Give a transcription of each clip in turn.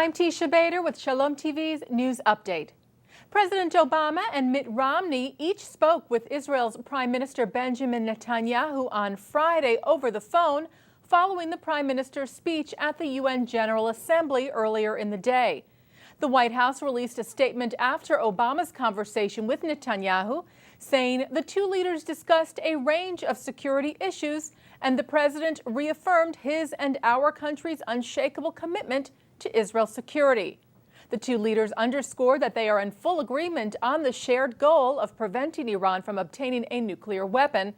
I'm Teisha with Shalom TV's News Update. President Obama and Mitt Romney each spoke with Israel's Prime Minister Benjamin Netanyahu on Friday over the phone following the Prime Minister's speech at the UN General Assembly earlier in the day. The White House released a statement after Obama's conversation with Netanyahu, saying the two leaders discussed a range of security issues, and the president reaffirmed his and our country's unshakable commitment to Israel's security. The two leaders underscored that they are in full agreement on the shared goal of preventing Iran from obtaining a nuclear weapon,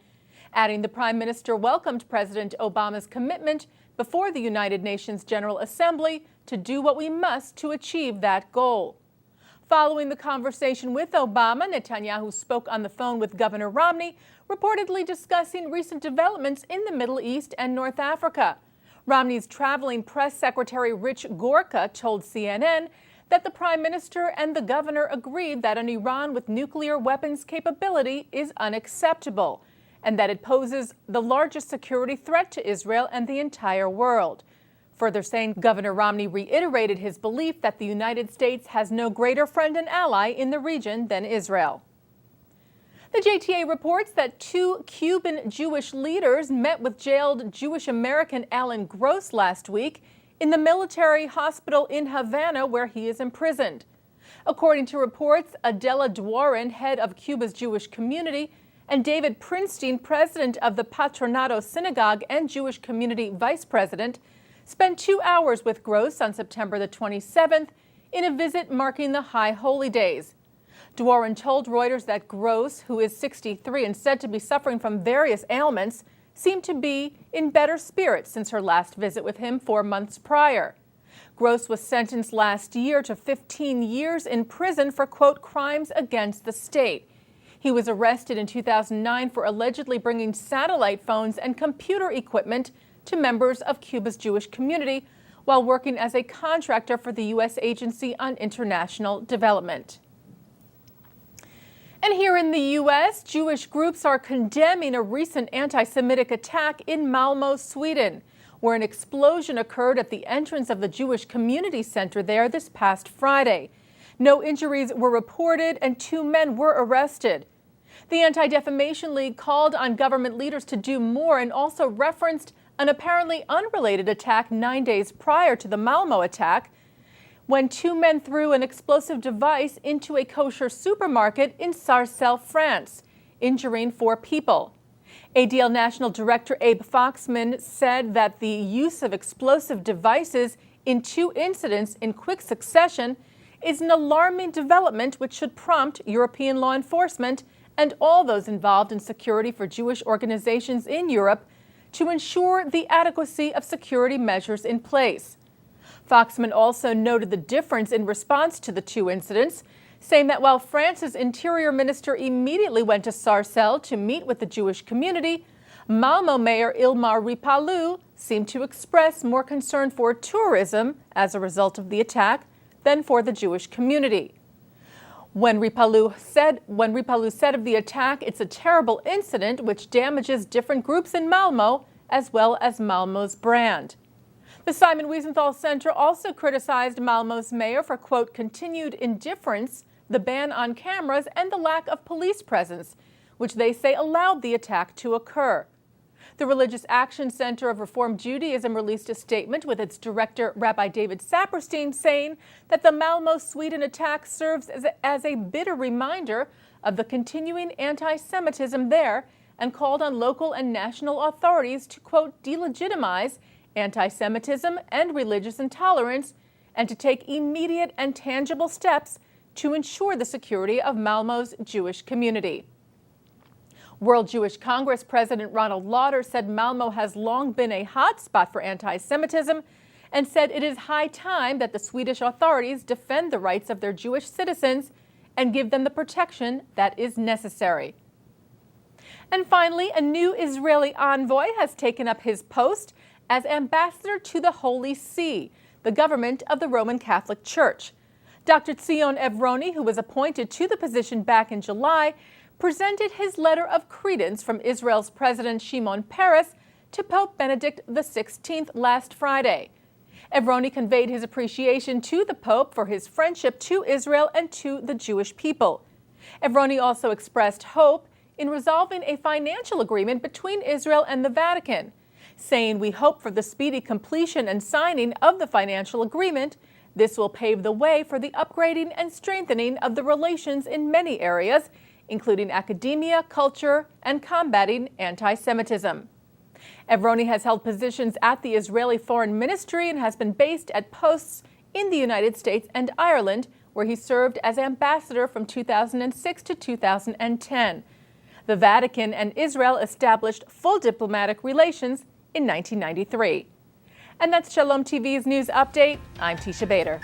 adding the Prime Minister welcomed President Obama's commitment before the United Nations General Assembly to do what we must to achieve that goal. Following the conversation with Obama, Netanyahu spoke on the phone with Governor Romney, reportedly discussing recent developments in the Middle East and North Africa. Romney's traveling press secretary Rich Gorka told CNN that the Prime Minister and the governor agreed that an Iran with nuclear weapons capability is unacceptable and that it poses the largest security threat to Israel and the entire world. Further saying, Governor Romney reiterated his belief that the United States has no greater friend and ally in the region than Israel. The JTA reports that two Cuban Jewish leaders met with jailed Jewish American Alan Gross last week in the military hospital in Havana, where he is imprisoned. According to reports, Adela Dworin, head of Cuba's Jewish community, and David Prinstein, president of the Patronato Synagogue and Jewish community vice president, spent 2 hours with Gross on September the 27th in a visit marking the High Holy Days. Dworin told Reuters that Gross, who is 63 and said to be suffering from various ailments, seemed to be in better spirits since her last visit with him 4 months prior. Gross was sentenced last year to 15 years in prison for, quote, crimes against the state. He was arrested in 2009 for allegedly bringing satellite phones and computer equipment to members of Cuba's Jewish community while working as a contractor for the U.S. Agency on International Development. And here in the U.S., Jewish groups are condemning a recent anti-Semitic attack in Malmö, Sweden, where an explosion occurred at the entrance of the Jewish Community Center there this past Friday. No injuries were reported and 2 men were arrested. The Anti-Defamation League called on government leaders to do more and also referenced an apparently unrelated attack 9 days prior to the Malmö attack, when 2 men threw an explosive device into a kosher supermarket in Sarcelles, France, injuring 4 people. ADL National Director Abe Foxman said that the use of explosive devices in 2 incidents in quick succession is an alarming development which should prompt European law enforcement and all those involved in security for Jewish organizations in Europe to ensure the adequacy of security measures in place. Foxman also noted the difference in response to the 2 incidents, saying that while France's Interior Minister immediately went to Sarcelles to meet with the Jewish community, Malmö Mayor Ilmar Reepalu seemed to express more concern for tourism as a result of the attack than for the Jewish community. When Reepalu said of the attack, it's a terrible incident which damages different groups in Malmö as well as Malmö's brand. The Simon Wiesenthal Center also criticized Malmö's mayor for, quote, continued indifference, the ban on cameras, and the lack of police presence, which they say allowed the attack to occur. The Religious Action Center of Reform Judaism released a statement with its director, Rabbi David Saperstein, saying that the Malmö, Sweden attack serves as a bitter reminder of the continuing anti-Semitism there and called on local and national authorities to, quote, delegitimize anti-Semitism and religious intolerance and to take immediate and tangible steps to ensure the security of Malmö's Jewish community. World Jewish Congress President Ronald Lauder said Malmö has long been a hotspot for anti-Semitism and said it is high time that the Swedish authorities defend the rights of their Jewish citizens and give them the protection that is necessary. And finally, a new Israeli envoy has taken up his post as ambassador to the Holy See, the government of the Roman Catholic Church. Dr. Tzion Evroni, who was appointed to the position back in July, presented his letter of credence from Israel's President Shimon Peres to Pope Benedict XVI last Friday. Evroni conveyed his appreciation to the Pope for his friendship to Israel and to the Jewish people. Evroni also expressed hope in resolving a financial agreement between Israel and the Vatican, saying, "We hope for the speedy completion and signing of the financial agreement. This will pave the way for the upgrading and strengthening of the relations in many areas, including academia, culture, and combating anti-Semitism." Evroni has held positions at the Israeli Foreign Ministry and has been based at posts in the United States and Ireland, where he served as ambassador from 2006 to 2010. The Vatican and Israel established full diplomatic relations in 1993. And that's Shalom TV's news update. I'm Teisha Bader.